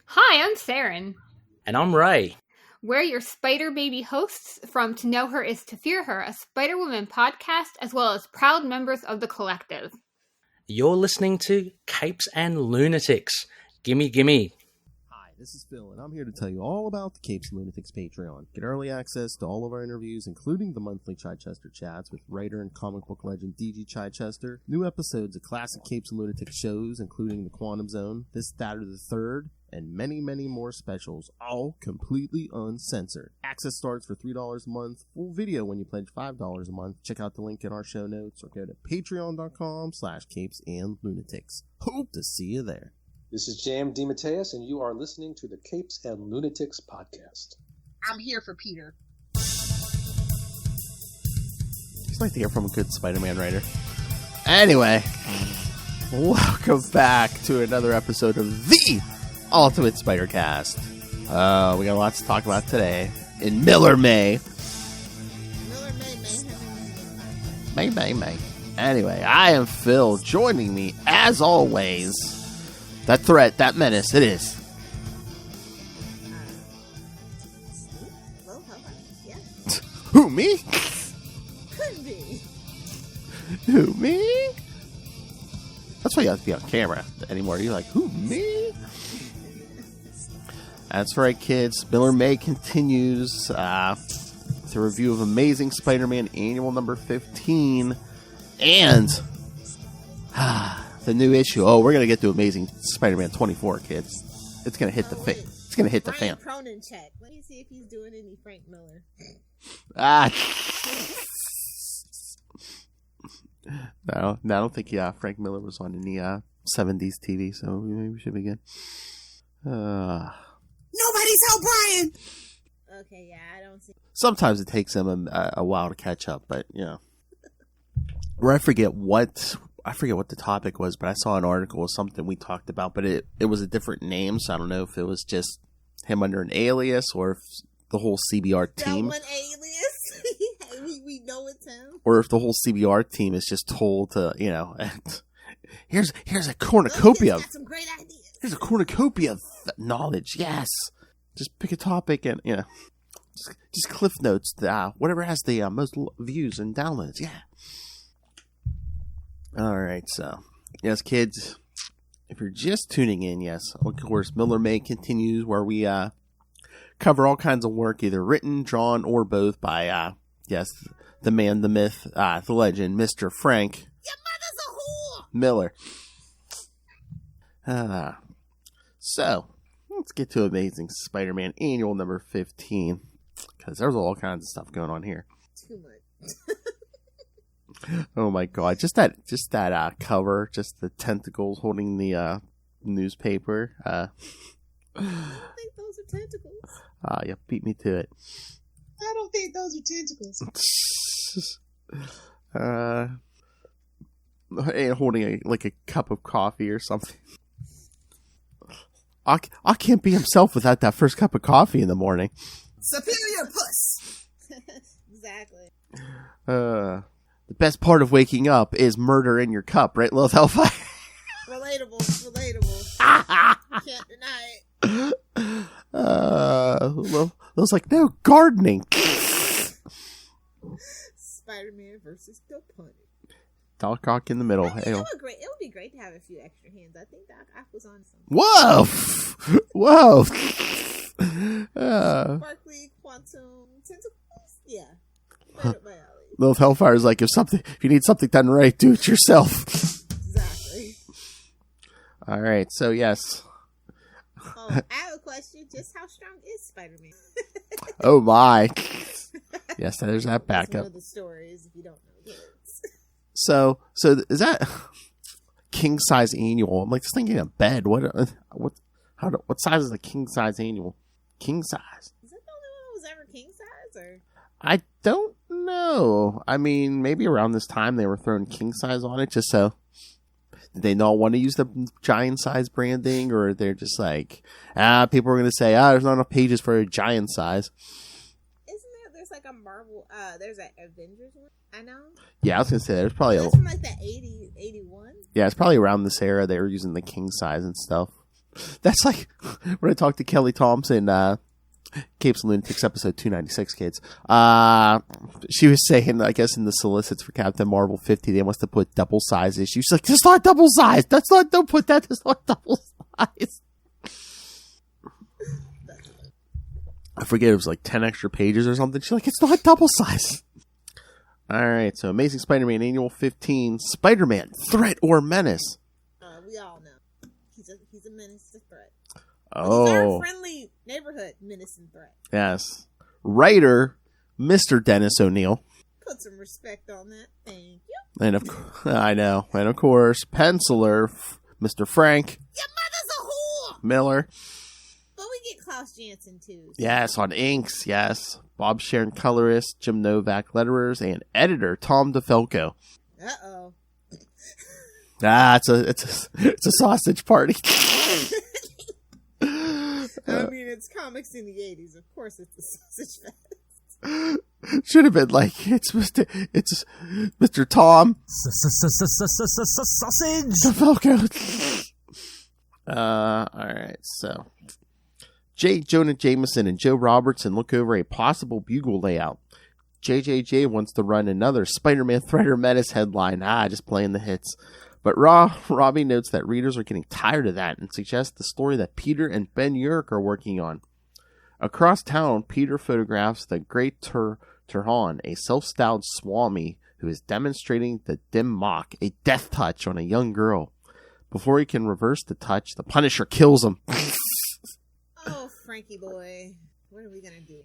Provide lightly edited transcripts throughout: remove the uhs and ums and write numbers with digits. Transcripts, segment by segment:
Hi, I'm Saren. And I'm Ray. We're your Spider Baby hosts from To Know Her Is to Fear Her, a Spider-Woman podcast, as well as proud members of the collective. You're listening to Capes and Lunatics. Gimme, gimme. Hi, this is Phil, and I'm here to tell you all about the Capes and Lunatics Patreon. Get early access to all of our interviews, including the monthly Chichester chats with writer and comic book legend D.G. Chichester, new episodes of classic Capes and Lunatics shows, including The Quantum Zone, This, That, or the Third, and many, many more specials, all completely uncensored. Access starts for $3 a month, full video when you pledge $5 a month. Check out the link in our show notes or go to patreon.com/capesandlunatics. Hope to see you there. This is Jam DeMatteis, and you are listening to the Capes and Lunatics podcast. I'm here for Peter. Just like to hear from a good Spider-Man writer. Anyway, welcome back to another episode of the Ultimate Spider-Cast. We got a lot to talk about today in Miller May. May. Anyway, I am Phil. Joining me, as always, that threat, that menace, it is. Who, me? Could be. Who, me? That's why you have to be on camera anymore. You're like, who, me? That's right, kids. Miller May continues with a review of Amazing Spider-Man Annual number 15 and the new issue. Oh, we're going to get to Amazing Spider-Man 24, kids. It's going to hit the fan. It's going to hit the fan. Cronin check. Let me see if he's doing any Frank Miller. No, I don't think Frank Miller was on any 70s TV, so maybe we should be good. Nobody's O'Brien! Okay, yeah, I don't see. Sometimes it takes him a while to catch up, but I forget what the topic was, but I saw an article of something we talked about, but it was a different name, so I don't know if it was just him under an alias or if the whole CBR team. That one alias? we know it's him. Or if the whole CBR team is just told to, here's a cornucopia. Got some great ideas. Here's a cornucopia of knowledge. Yes, just pick a topic and just cliff notes. Whatever has the most views and downloads. Yeah. All right. So yes, kids, if you're just tuning in, yes, of course, Miller May continues where we cover all kinds of work, either written, drawn, or both by the man, the myth, the legend, Mr. Frank. Your mother's a whore. Miller. So, let's get to Amazing Spider-Man Annual number 15, because there's all kinds of stuff going on here. Too much. Oh my god, just that cover, just the tentacles holding the newspaper. I don't think those are tentacles. You beat me to it. I don't think those are tentacles. And holding a cup of coffee or something. I can't be himself without that first cup of coffee in the morning. Superior puss. Exactly. The best part of waking up is murder in your cup, right, Lilith Hellfire? Relatable. Can't deny it. Lilith's like, no, gardening. Spider-Man versus the Pony. Doc Ock in the middle. I mean, it would be great to have a few extra hands. I think Doc Ock was on something. Whoa! Sparkly, quantum, tentacles? Yeah. Right up my alley. Lilith Hellfire's like, if you need something done right, do it yourself. Exactly. All right, so yes. Oh, I have a question. Just how strong is Spider-Man? Oh my. Yes, there's that backup. That's one of the stories, if you don't know kids. So is that king size annual? I'm like just thinking of bed. What size is a king size annual? King size. Is that the only one that was ever king size, or? I don't know. I mean, maybe around this time they were throwing king size on it just so. Did they not want to use the giant size branding, or they're just like, people are going to say, there's not enough pages for a giant size. There's like a Marvel, there's an Avengers one, I know. Yeah, I was going to say, there's probably that's from like the 80, 81? Yeah, it's probably around this era they were using the king size and stuff. That's like when I talked to Kelly Thompson, Capes and Lunatics episode 296, kids. She was saying, I guess in the solicits for Captain Marvel 50, they must have put double size issues. She's like, that's not double size. Don't put that. That's not double size. I forget, it was like 10 extra pages or something. She's like, it's not double size. Alright, so Amazing Spider-Man Annual 15, Spider-Man, Threat or Menace? We all know. He's a menace to threat. Oh. He's our friendly neighborhood menace and threat. Yes. Writer, Mr. Dennis O'Neil. Put some respect on that. Thank you. And I know. And of course, penciler, Mr. Frank. Your mother's a whore! Miller. But we get Klaus Janson too. So. Yes, on inks, yes. Bob Sharon colorist, Jim Novak letterers, and editor Tom DeFalco. Uh-oh. It's a sausage party. I mean, it's comics in the 80s. Of course it's a sausage fest. Should have been like, it's Mr. Tom. Sausage! DeFalco. Alright, so. J. Jonah Jameson and Joe Robertson look over a possible bugle layout. JJJ wants to run another Spider-Man Threat or Menace headline. Just playing the hits. But Robbie notes that readers are getting tired of that and suggests the story that Peter and Ben Urich are working on. Across town, Peter photographs the Great Turhan, a self-styled swami who is demonstrating the dim mock, a death touch on a young girl. Before he can reverse the touch, the Punisher kills him. Oh, Frankie boy. What are we going to do?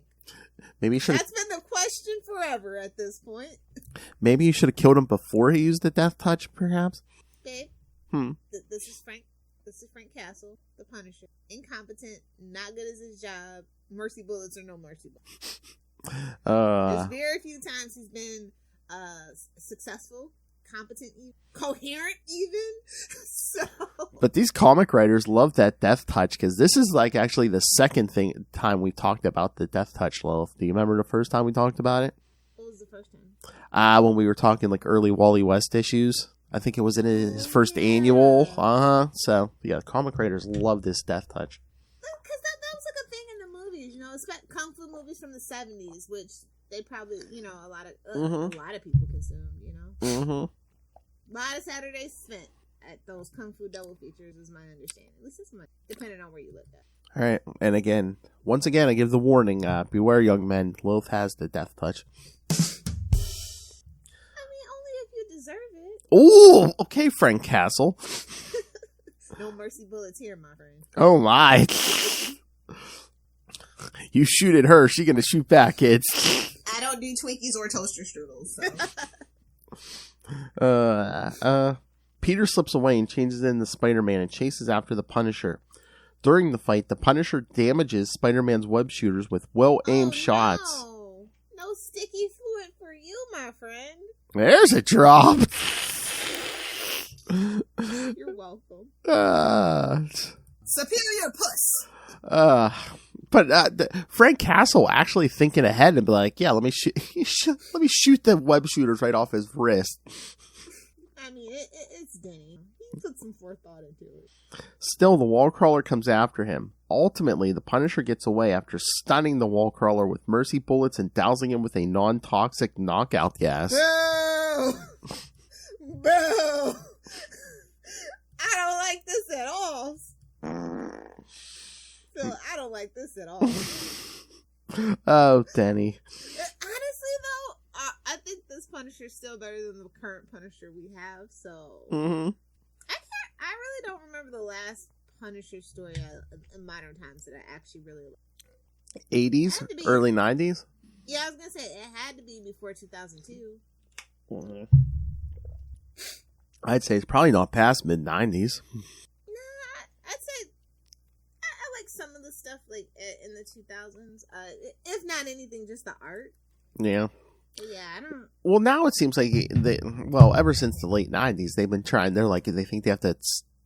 Maybe you should. That's been the question forever at this point. Maybe you should have killed him before he used the death touch, perhaps? Babe, this is Frank. This is Frank Castle, the Punisher. Incompetent, not good at his job. Mercy bullets or no mercy bullets. There's very few times he's been successful, competent, coherent even. So, but these comic writers love that death touch because this is like actually the second time we talked about the death touch, Lilith. Do you remember the first time we talked about it? What was the first time? When we were talking like early Wally West issues. I think it was in his first annual. So, yeah, comic writers love this death touch. Because that was like a thing in the movies, you know, especially kung fu movies from the 70s, which they probably, you know, a lot of people consumed, you know. Mm-hmm. A lot of Saturdays spent at those kung fu double features is my understanding. At least it's my, depending on where you lived at. All right, and once again, I give the warning, beware, young men. Lilith has the death touch. Oh, okay, Frank Castle. No mercy bullets here, my friend. Oh, my. You shoot at her, she gonna shoot back, kids. I don't do Twinkies or toaster strudels, so. Peter slips away and changes into Spider-Man and chases after the Punisher. During the fight, the Punisher damages Spider-Man's web shooters with well-aimed shots. No sticky fluid for you, my friend. There's a drop. You're welcome. Superior puss. But Frank Castle actually thinking ahead and be like, yeah, let me shoot the web shooters right off his wrist. I mean, it's Denny. He put some forethought into it. Still, the wall crawler comes after him. Ultimately, the Punisher gets away after stunning the wall crawler with mercy bullets and dousing him with a non-toxic knockout gas. Boo! Boo! I don't like this at all. Phil, I don't like this at all. Oh, Denny. Honestly, though, I think this Punisher is still better than the current Punisher we have, so... Mm-hmm. I really don't remember the last Punisher story in modern times that I actually really liked. 80s? Early 90s? Yeah, I was going to say, it had to be before 2002. Mm-hmm. I'd say it's probably not past mid-90s. Nah, I'd say I like some of the stuff like in the 2000s. If not anything, just the art. Yeah. Yeah, I don't... Well, now it seems like ever since the late 90s, they've been trying, they think they have to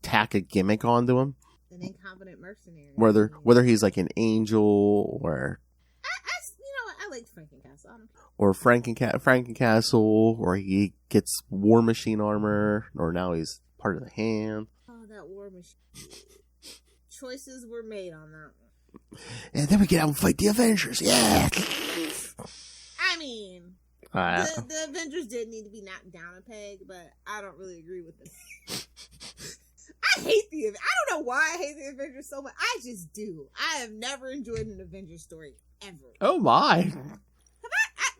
tack a gimmick onto him. An incompetent mercenary. Whether he's like an angel or... I like Frankencastle. Or Frankencastle, or he gets War Machine armor, or now he's part of the Hand. Oh, that War Machine. choices were made on that one. And then we get out and fight the Avengers. Yeah. I mean, the Avengers did need to be knocked down a peg, but I don't really agree with it. I don't know why I hate the Avengers so much. I just do. I have never enjoyed an Avengers story ever. Oh my!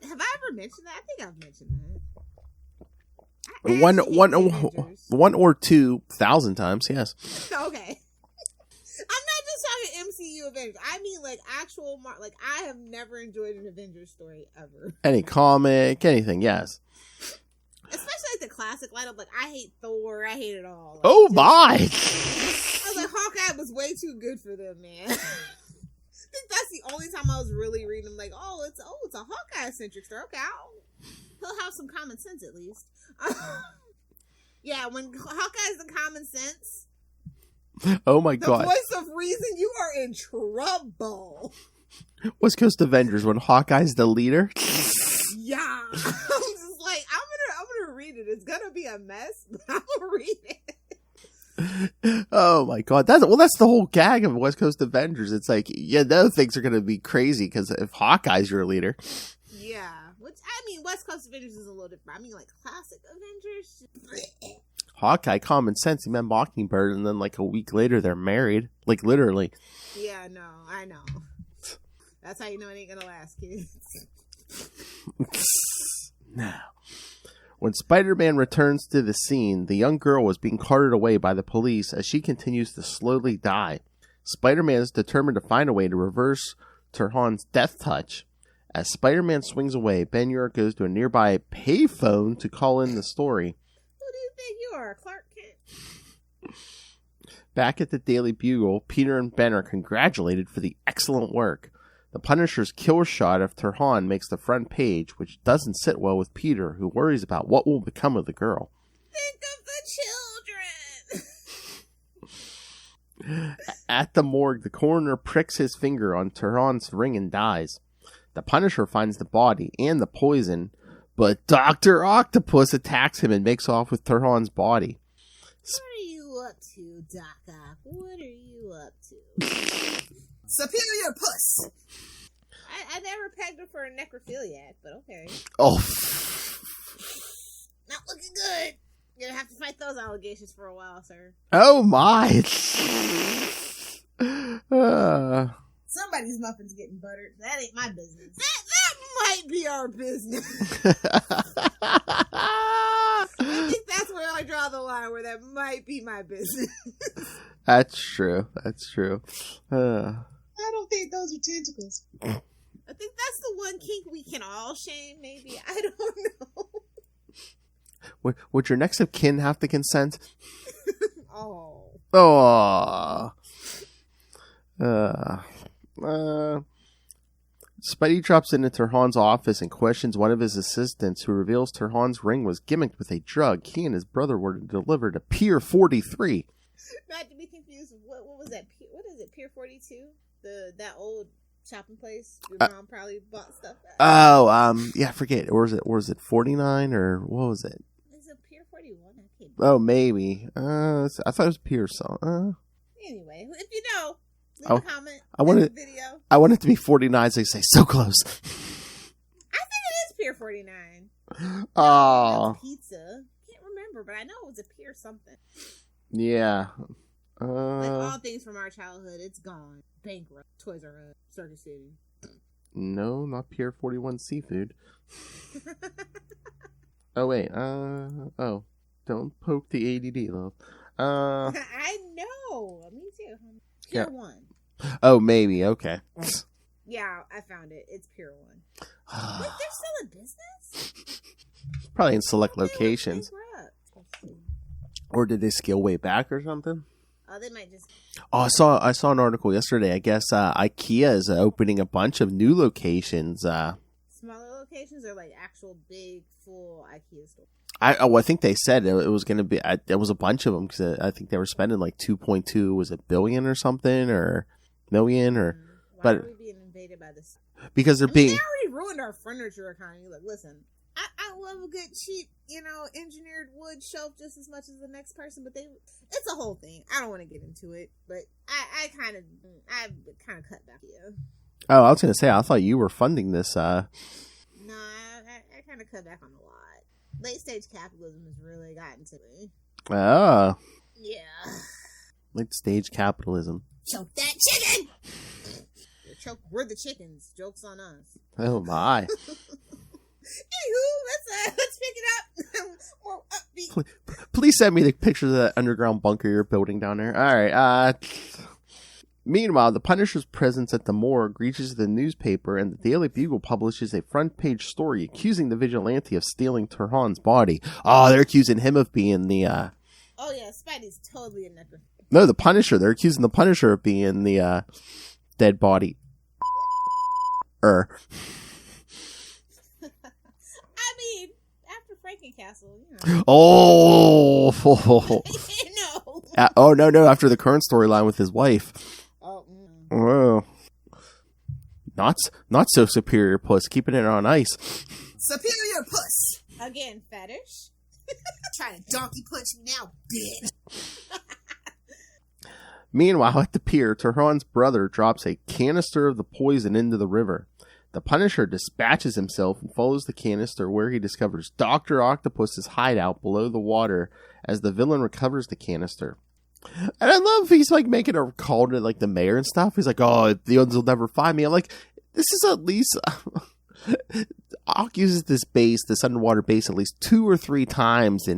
Have I ever mentioned that? I think I've mentioned that. One or 2,000 times, yes. Okay. I'm not just talking MCU Avengers. I mean, like, actual, like, I have never enjoyed an Avengers story ever. Any comic, anything, yes. Especially, like, the classic lineup. Like, I hate Thor. I hate it all. Like, oh, my! I was like, Hawkeye was way too good for them, man. I think that's the only time I was really reading them. Like, it's a Hawkeye-centric story. Okay, he'll have some common sense, at least. Yeah, when Hawkeye's the common sense... Oh my god. The voice of reason, you are in trouble. West Coast Avengers when Hawkeye's the leader. Yeah. I'm just like, I'm gonna read it. It's gonna be a mess, but I'm gonna read it. Oh my god. That's the whole gag of West Coast Avengers. It's like, yeah, those things are gonna be crazy because if Hawkeye's your leader. Yeah. Which, I mean, West Coast Avengers is a little different. I mean, like, classic Avengers. Hawkeye, common sense. He met Mockingbird, and then like a week later, they're married. Like literally. Yeah, no, I know. That's how you know it ain't gonna last, kids. Now, when Spider-Man returns to the scene, the young girl was being carted away by the police as she continues to slowly die. Spider-Man is determined to find a way to reverse Turhan's death touch. As Spider-Man swings away, Ben-Ur goes to a nearby payphone to call in the story. Think you are, Clark Kent. Back at the Daily Bugle, Peter and Ben are congratulated for the excellent work. The Punisher's kill shot of Turhan makes the front page, which doesn't sit well with Peter, who worries about what will become of the girl. Think of the children! At the morgue, the coroner pricks his finger on Turhan's ring and dies. The Punisher finds the body and the poison, but Doctor Octopus attacks him and makes off with Turhan's body. What are you up to, Doc Ock? What are you up to? Superior puss! I never pegged her for a necrophiliac, but okay. Oh. Not looking good. You're gonna have to fight those allegations for a while, sir. Oh my! Somebody's muffin's getting buttered. That ain't my business. That might be our business. I think that's where I draw the line, where that might be my business. That's true. That's true. I don't think those are tentacles. I think that's the one kink we can all shame, maybe. I don't know. Would your next of kin have to consent? Oh. Spidey drops into Turhan's office and questions one of his assistants, who reveals Turhan's ring was gimmicked with a drug he and his brother were to deliver to Pier 43. Not to be confused with what was that? What is it? Pier 42? That old shopping place your mom probably bought stuff at. Yeah, I forget. Or was it 49 or what was it? Is it Pier 41? Oh, maybe. I thought it was Pier something. Anyway, if you know, leave a comment. I want it to be 49. So they say so close. I think it is Pier 49. Oh, pizza. Can't remember, but I know it was a Pier something. Yeah. Like all things from our childhood, it's gone. Bankrupt. Toys R Us. Circus City. No, not Pier 41 Seafood. Oh wait. Don't poke the ADD, love. I know. Me too. Pier 1. Oh, maybe. Okay. Yeah, I found it. It's Pier 1. Wait, they're still in business? Probably in select locations. Or did they scale way back or something? Oh, they might just... Oh, I saw an article yesterday. I guess IKEA is opening a bunch of new locations. Smaller locations or like actual big, full IKEA stores? I think they said it was going to be... there was a bunch of them because I think they were spending like 2.2, was it billion or something? Or million? Or Why are we being invaded by this? Because they're being... They already ruined our furniture economy. Like, listen, I love a good cheap, engineered wood shelf just as much as the next person, but it's a whole thing. I don't want to get into it, but I kind of cut back here. Oh, I was going to say, I thought you were funding this. No, I kind of cut back on a lot. Late stage capitalism has really gotten to me. Oh. Yeah. Late stage capitalism. Choke that chicken! We're the chickens. Joke's on us. Oh my. Anywho, let's pick it up. More upbeat. Please send me the pictures of that underground bunker you're building down there. Alright, meanwhile, the Punisher's presence at the morgue reaches the newspaper, and the Daily Bugle publishes a front-page story accusing the vigilante of stealing Turhan's body. Oh, they're accusing him of being the, Oh, yeah, Spidey's totally a necrophiliac. No, the Punisher. They're accusing the Punisher of being the, dead body. I mean, after Frankencastle, Oh! No. No, after the current storyline with his wife. Oh. Oh. Not so superior puss, keeping it on ice. Superior puss! Again, fetish. Trying to donkey punch me now, bitch. Meanwhile, at the pier, Turhan's brother drops a canister of the poison into the river. The Punisher dispatches himself and follows the canister, where he discovers Doctor Octopus's hideout below the water as the villain recovers the canister. And I love he's like making a call to like the mayor and stuff. He's like, "Oh, the others will never find me." I'm like, this is at least Ock uses this underwater base at least 2 or 3 times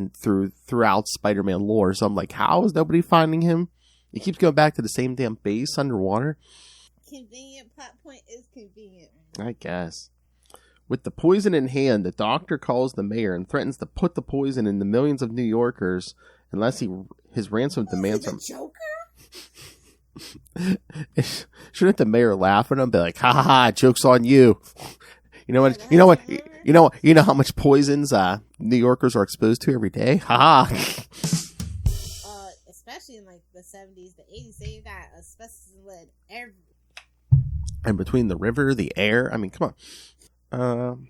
throughout Spider-Man lore. So I'm like, how is nobody finding him? He keeps going back to the same damn base underwater. Convenient plot point is convenient. I guess. With the poison in hand, the Doctor calls the mayor and threatens to put the poison in the millions of New Yorkers unless his ransom demands him. Joker? Shouldn't the mayor laugh at him? Be like, "Ha ha ha! Joke's on you." You know what? You know how much poisons New Yorkers are exposed to every day. Ha ha! Especially in like the 70s, the 80s, they got asbestos and lead every. And between the river, the air, I mean, come on.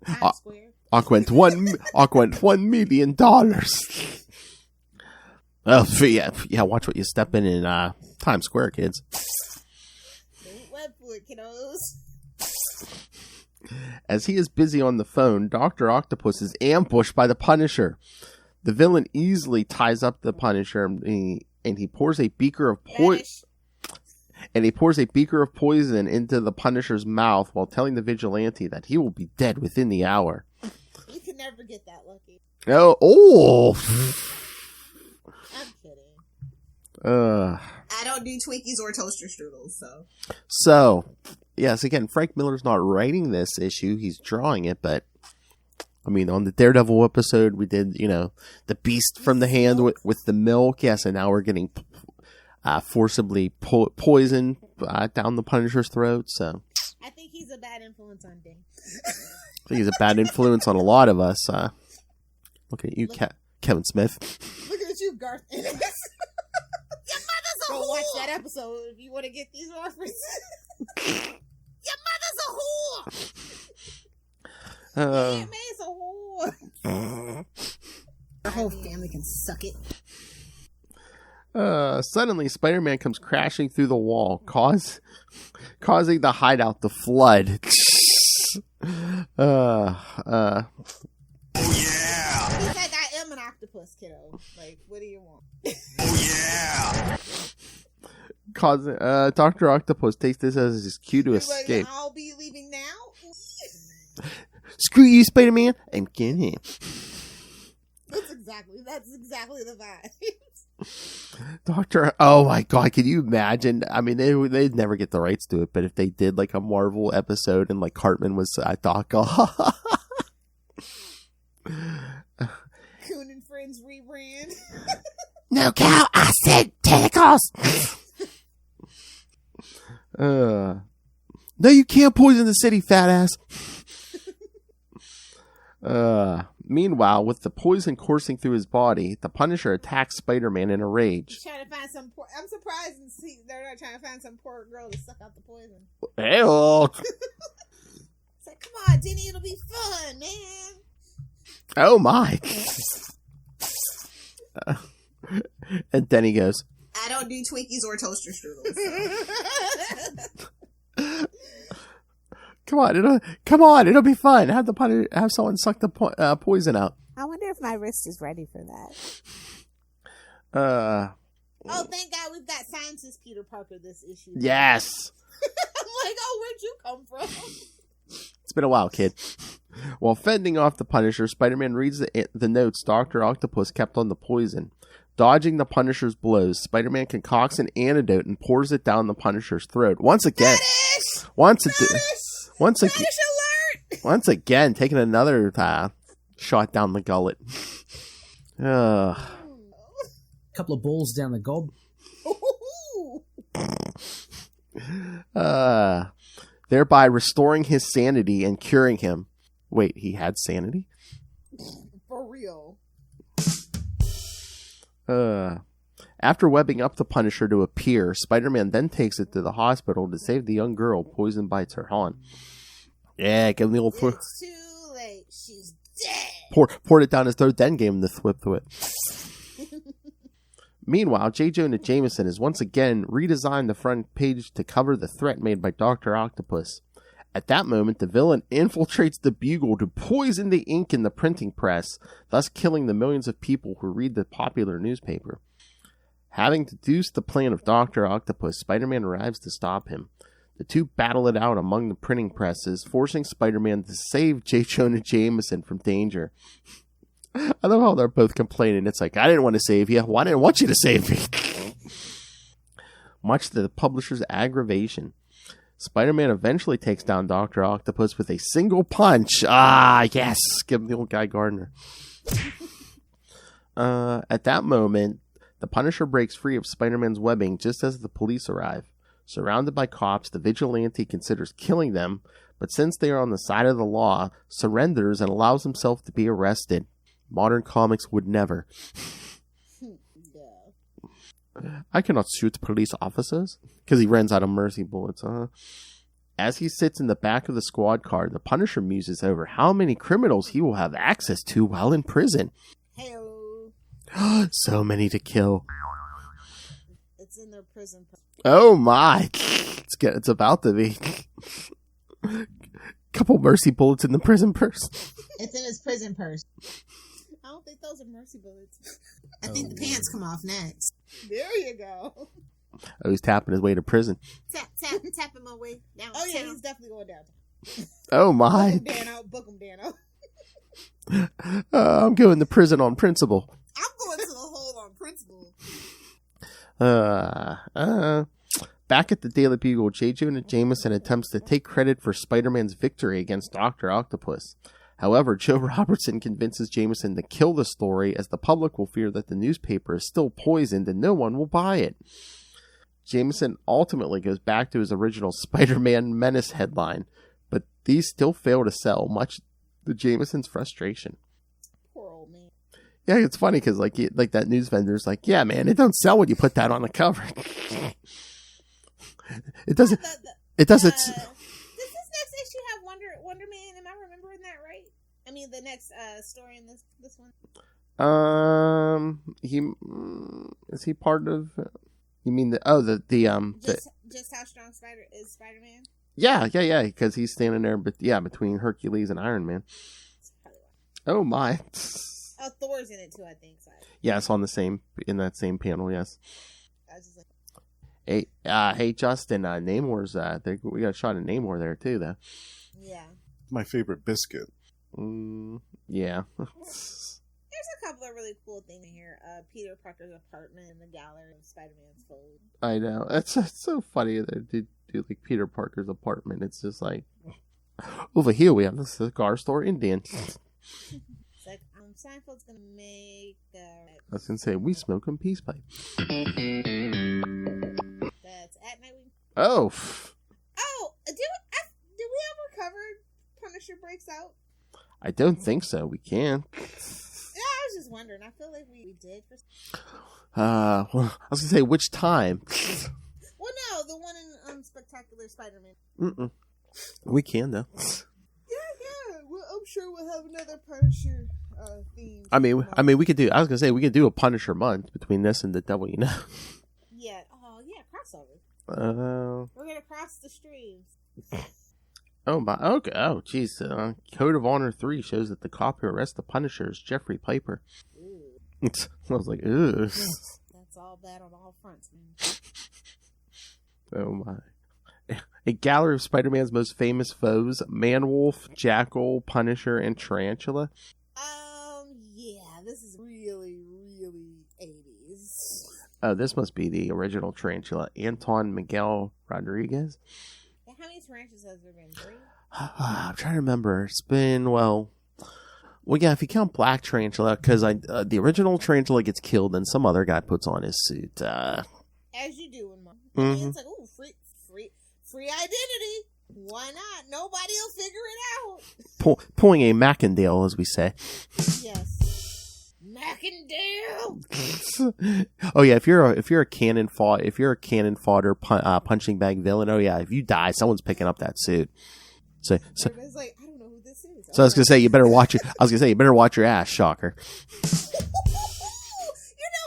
Aqu went $1 million. Oh, yeah. Watch what you step in Times Square, kids. Web for it, kiddos. As he is busy on the phone, Doctor Octopus is ambushed by the Punisher. The villain easily ties up the Punisher, and he pours a beaker of poison. And he pours a beaker of poison into the Punisher's mouth while telling the vigilante that he will be dead within the hour. You can never get that lucky. Oh! I'm kidding. I don't do Twinkies or toaster strudels, So, yes, again, Frank Miller's not writing this issue, he's drawing it, but I mean, on the Daredevil episode, we did, the beast from the hand with the milk, yes, and now we're getting forcibly poison down the Punisher's throat, so. I think he's a bad influence on Dane. I think he's a bad influence on a lot of us. Look at you, Kevin Smith. Looking at you, Garth Ennis. Your mother's a whore! Go watch that episode if you want to get these references. Your mother's a whore! Aunt May's a whore! Your whole family can suck it. Suddenly, Spider-Man comes crashing through the wall, causing the hideout to flood. Oh, yeah! He said, I am an octopus, kiddo. Like, what do you want? Oh, yeah! Dr. Octopus takes this as his cue to escape. I'll be leaving now? Screw you, Spider-Man! I'm kidding. That's exactly the vibe. Oh my god, can you imagine? I mean, they'd never get the rights to it, but if they did like a Marvel episode and like Cartman was Doc Coon and Friends rebrand. No cow, I said tentacles. No, you can't poison the city, fat ass. Meanwhile, with the poison coursing through his body, the Punisher attacks Spider-Man in a rage. Trying to find I'm surprised they're not trying to find some poor girl to suck out the poison. Hell. It's like, Come on, Denny, it'll be fun, man. Oh my. And Denny goes, I don't do Twinkies or toaster strudels. Come on, it'll be fun. Have someone suck the poison out. I wonder if my wrist is ready for that. Oh, thank God we've got scientist Peter Parker this issue. Yes. I'm like, oh, where'd you come from? It's been a while, kid. While fending off the Punisher, Spider-Man reads the notes Doctor Octopus kept on the poison. Dodging the Punisher's blows, Spider-Man concocts an antidote and pours it down the Punisher's throat. Once again, taking another shot down the gullet. Couple of balls down the gob. Thereby restoring his sanity and curing him. Wait, he had sanity? For real. After webbing up the Punisher to appear, Spider-Man then takes it to the hospital to save the young girl poisoned by Terhan. Yeah, give him the old... It's too late. She's dead. Poured it down his throat, then gave him the thwip. Meanwhile, J. Jonah Jameson has once again redesigned the front page to cover the threat made by Doctor Octopus. At that moment, the villain infiltrates the Bugle to poison the ink in the printing press, thus killing the millions of people who read the popular newspaper. Having deduced the plan of Doctor Octopus, Spider-Man arrives to stop him. The two battle it out among the printing presses, forcing Spider-Man to save J. Jonah Jameson from danger. I love how they're both complaining. It's like, I didn't want to save you. Well, I didn't want you to save me. Much to the publisher's aggravation, Spider-Man eventually takes down Doctor Octopus with a single punch. Ah, yes. Give him the old Guy Gardner. At that moment, the Punisher breaks free of Spider-Man's webbing just as the police arrive. Surrounded by cops, the vigilante considers killing them, but since they are on the side of the law, surrenders and allows himself to be arrested. Modern comics would never. I cannot shoot police officers. Because he runs out of mercy bullets. As he sits in the back of the squad car, the Punisher muses over how many criminals he will have access to while in prison. Hello. So many to kill. It's in their prison. Oh my. It's about to be. Couple mercy bullets in the prison purse. It's in his prison purse. I don't think those are mercy bullets. I think the pants come off next. There you go. Oh, he's tapping his way to prison. Tapping my way down. Oh yeah, he's definitely going down. Oh my. Book him, Dano. I'm going to prison on principle. I'm going to the hole on principle. Back at the Daily Bugle, J. Jonah Jameson attempts to take credit for Spider-Man's victory against Doctor Octopus. However, Joe Robertson convinces Jameson to kill the story as the public will fear that the newspaper is still poisoned and no one will buy it. Jameson ultimately goes back to his original Spider-Man Menace headline, but these still fail to sell, much to Jameson's frustration. Poor old man. Yeah, it's funny because like that news vendor's like, yeah, man, it don't sell when you put that on the cover. It doesn't. It doesn't. Does this next issue have Wonder Man? Am I remembering that right? I mean, the next story in this one. Is he part of? You mean just how strong Spider-Man? Yeah, because he's standing there, but between Hercules and Iron Man. Oh my! Oh, Thor's in it too, I think. Sorry. Yes, in that same panel. Yes. I was just like, hey, Justin. Namor's. We got a shot of Namor there too, though. Yeah. My favorite biscuit. Yeah. There's a couple of really cool things in here. Peter Parker's apartment and the gallery of Spider-Man's fold. I know. It's so funny that they do like Peter Parker's apartment. It's just like, over here we have the cigar store Indian. It's like, Seinfeld's gonna make I was gonna say, we smoke in peace pipe. That's at night. Oh, did we ever cover Punisher Breaks Out? I don't think so. We can. Yeah, I was just wondering. I feel like we did. Well, I was gonna say, which time? Well, no, the one in Spectacular Spider-Man. We can though. Yeah, sure we'll have another Punisher theme. I mean, we could do. I was gonna say we could do a Punisher month between this and the Devil You Know. Yeah. Oh yeah, crossover. We're gonna cross the streams. Oh my. Okay. Oh jeez. Code of Honor 3 shows that the cop who arrests the Punisher is Jeffrey Piper. Ooh. I was like, ugh. That's all bad on all fronts, man. Oh my. A gallery of Spider-Man's most famous foes: Man-Wolf, Jackal, Punisher, and Tarantula. Yeah, this is really, really 80s. Oh, this must be the original Tarantula. Anton Miguel Rodriguez. Yeah, how many tarantulas has there been? 3? I'm trying to remember. It's been, well, yeah, if you count Black Tarantula, because the original Tarantula gets killed and some other guy puts on his suit. As you do in mine. It's like, ooh, free identity. Why not? Nobody will figure it out. Pulling a Mackindale, as we say. Yes, Mackindale. Oh yeah, if you're a cannon fodder punching bag villain. Oh yeah, if you die, someone's picking up that suit. So everybody's like, I don't know who this is. So I was gonna say you better watch it. I was gonna say you better watch your ass, Shocker.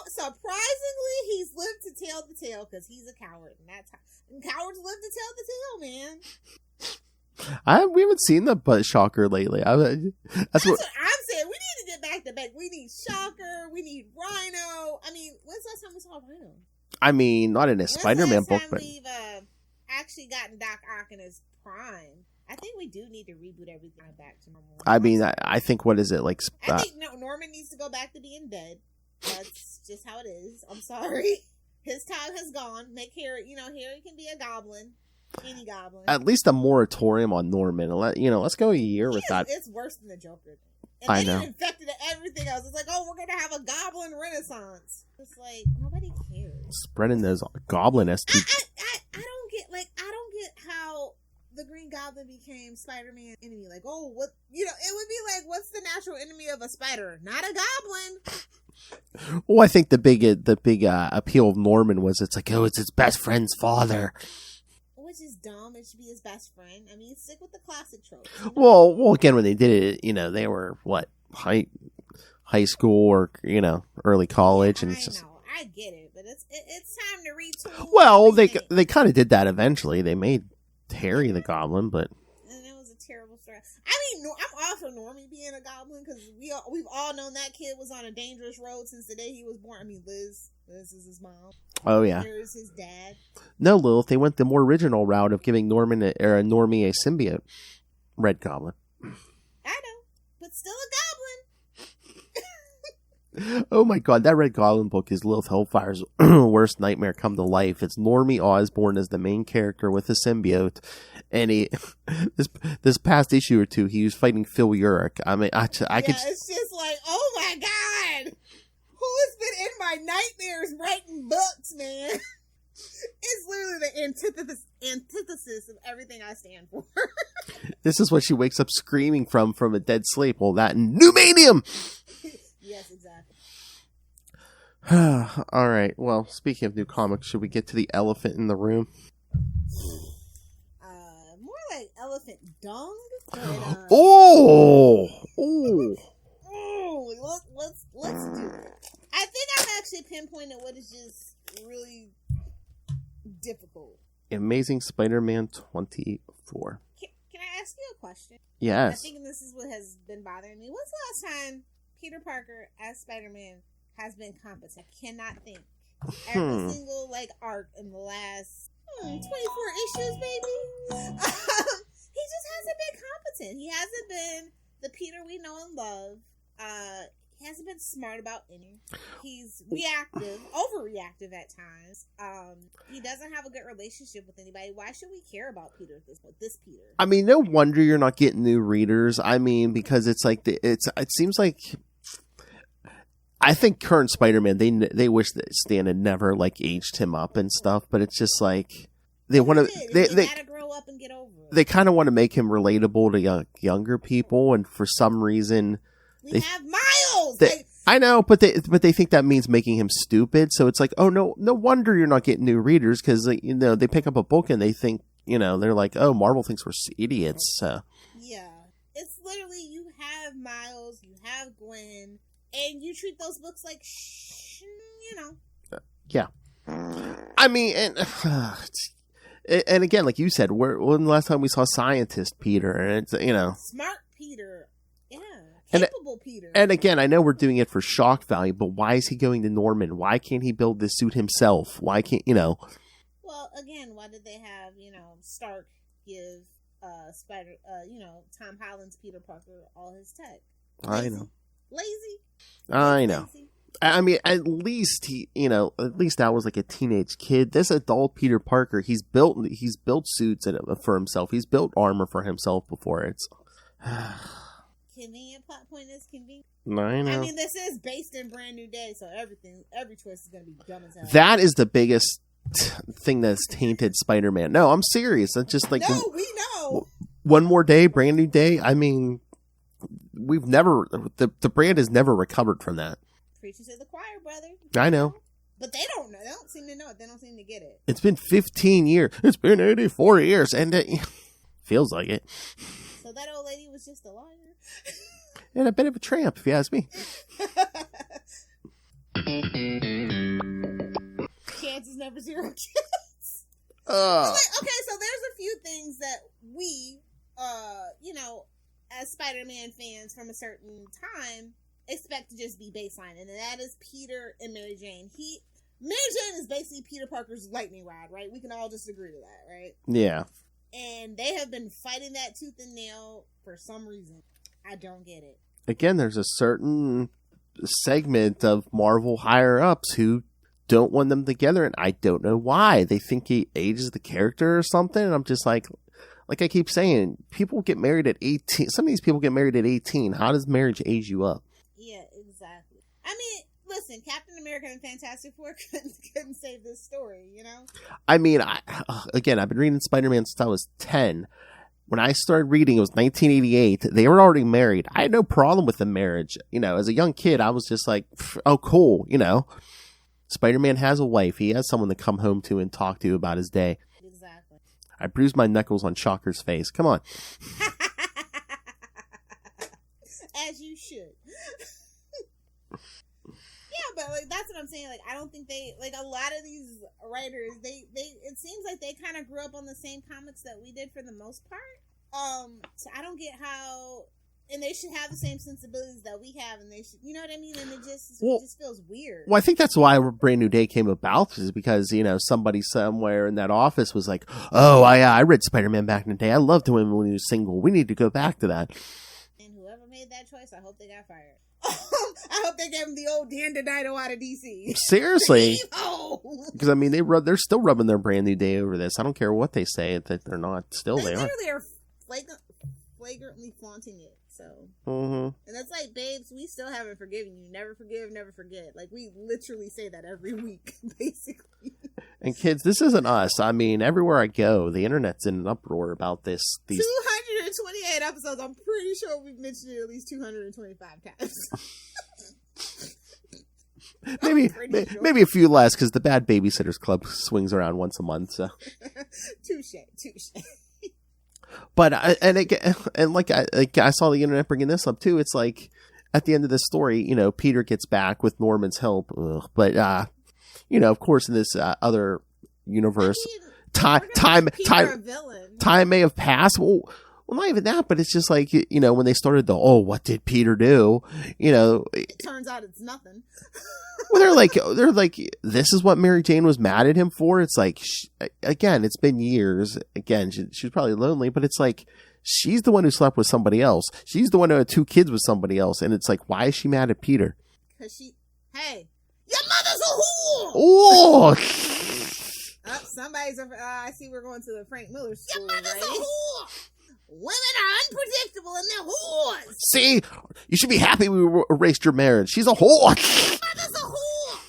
Surprisingly, he's lived to tell the tale because he's a coward, and cowards live to tell the tale, man. We haven't seen the butt Shocker lately. That's what I'm saying. We need to get back to back. We need Shocker. We need Rhino. I mean, when's the last time we saw Rhino? I mean, not in a Spider-Man book, but we've actually gotten Doc Ock in his prime. I think we do need to reboot everything back to normal. I mean, I think what is it like? I think Norman needs to go back to being dead. That's just how it is. I'm sorry. His time has gone. Make Harry, Harry can be a goblin. Any goblin. At least a moratorium on Norman. Let's go a year with that. It's worse than the Joker. And I know. Infected everything else. It's like, oh, we're going to have a goblin renaissance. It's like, nobody cares. Spreading those goblin STDs. I don't get how the Green Goblin became Spider-Man's enemy. Like, oh, what, it would be like, what's the natural enemy of a spider? Not a goblin. Well, I think the big appeal of Norman was it's like, oh, it's his best friend's father. Which is dumb. It should be his best friend. I mean, stick with the classic trope. Well, again, when they did it, they were what, high school or early college, and it's just. I get it, but it's time to retool. Well, they kind of did that eventually. They made Harry the Goblin, but. And it was a terrible story. I mean, I'm all for Normie being a goblin because we've all known that kid was on a dangerous road since the day he was born. I mean, Liz is his mom. Oh yeah. Here's his dad. No, Lilith. They went the more original route of giving Normie a symbiote, Red Goblin. I know, but still a goblin. Oh my god, that Red Goblin book is Lilith Hellfire's worst nightmare come to life. It's Normie Osborn as the main character with a symbiote, and this past issue or two, he was fighting Phil Urich. I mean, I could. It's just like, oh my god, who has been in my nightmares writing books, man? It's literally the antithesis of everything I stand for. This is what she wakes up screaming from a dead sleep. Well, that and Pneumanium. Yes, exactly. All right. Well, speaking of new comics, should we get to the elephant in the room? More like elephant dung. But, let's do it. I think I've actually pinpointed what is just really difficult. Amazing Spider-Man 24. Can I ask you a question? Yes. I think this is what has been bothering me. When's the last time Peter Parker as Spider-Man has been competent? I cannot think. Every single arc in the last 24 issues, maybe. He just hasn't been competent. He hasn't been the Peter we know and love. He hasn't been smart about any. He's reactive, overreactive at times. He doesn't have a good relationship with anybody. Why should we care about Peter at this point? This Peter. I mean, no wonder you're not getting new readers. I mean, because it's like it seems like. I think current Spider-Man, they wish that Stan had never aged him up and stuff, but it's just like they want to they gotta grow up and get over it. They kind of want to make him relatable to younger people, and for some reason we have Miles. I know, but they think that means making him stupid. So it's like, oh no wonder you're not getting new readers because they pick up a book and they think they're like, oh, Marvel thinks we're idiots. So yeah, it's literally you have Miles, you have Gwen, and you treat those books like, Yeah. I mean, and again, like you said, when the last time we saw Scientist Peter? And it's, Smart Peter. Yeah. And- Capable Peter. And again, I know we're doing it for shock value, but why is he going to Norman? Why can't he build this suit himself? Why can't, Well, again, why did they have, Stark give Tom Holland's Peter Parker all his tech? I know. Lazy. I know. Lazy. I mean, at least that was like a teenage kid. This adult Peter Parker, he's built suits for himself. He's built armor for himself before. It's convenient plot point is convenient. I know. I mean, this is based in Brand New Day, so every choice is going to be dumb as hell. That is the biggest thing that's tainted Spider-Man. No, I'm serious. That's just like we know. One More Day, Brand New Day. I mean, we've never the brand has never recovered from that. Preaching to the choir, brother. I know. But they don't know. They don't seem to know it. They don't seem to get it. It's been 15 years. It's been 84 years. And it feels like it. So that old lady was just a liar. And a bit of a tramp, if you ask me. Chance is never zero chance. Okay, so there's a few things that we, as Spider-Man fans from a certain time, expect to just be baseline, and that is Peter and Mary Jane. Mary Jane is basically Peter Parker's lightning rod, right? We can all just agree to that, right? Yeah. And they have been fighting that tooth and nail for some reason. I don't get it. Again, there's a certain segment of Marvel higher-ups who don't want them together, and I don't know why. They think he ages the character or something, and I'm just like I keep saying, people get married at 18. Some of these people get married at 18. How does marriage age you up? Yeah, exactly. I mean, listen, Captain America and Fantastic Four couldn't save this story, I mean, I've been reading Spider-Man since I was 10. When I started reading, it was 1988. They were already married. I had no problem with the marriage. As a young kid, I was just like, oh, cool. Spider-Man has a wife. He has someone to come home to and talk to about his day. Exactly. I bruised my knuckles on Shocker's face. Come on. As you should. Yeah, but that's what I'm saying. I don't think they a lot of these writers. They it seems like they kind of grew up on the same comics that we did for the most part. So I don't get how. And they should have the same sensibilities that we have, and they should, you know what I mean? And it just feels weird. Well, I think that's why Brand New Day came about, is because, somebody somewhere in that office was like, oh, I read Spider-Man back in the day. I loved him when he was single. We need to go back to that. And whoever made that choice, I hope they got fired. I hope they gave him the old Dan DiDio out of DC. Seriously. Because, I mean, they're still rubbing their Brand New Day over this. I don't care what they say, that they're not. Still, they are. They are flagrantly flaunting it. So, and that's like, babes, we still haven't forgiven you. Never forgive, never forget. We literally say that every week, basically. And kids, this isn't us. I mean, everywhere I go, the internet's in an uproar about this. 228 episodes. I'm pretty sure we've mentioned it at least 225 times. maybe a few less, because the Bad Babysitters Club swings around once a month. So, touche. But I saw the internet bringing this up too. It's like, at the end of this story, Peter gets back with Norman's help. But of course, in this other universe, time may have passed. Well, not even that, but it's just like, when they started what did Peter do? It turns out it's nothing. Well, they're like, this is what Mary Jane was mad at him for. It's like, again, it's been years. Again, she's probably lonely, but it's like, she's the one who slept with somebody else. She's the one who had 2 kids with somebody else. And it's like, why is she mad at Peter? Because hey, your mother's a whore! Oh! Somebody's, I see we're going to the Frank Miller school, your mother's right? a whore! Women are unpredictable and they're whores! See? You should be happy we erased your marriage. She's a whore! Your mother's a whore!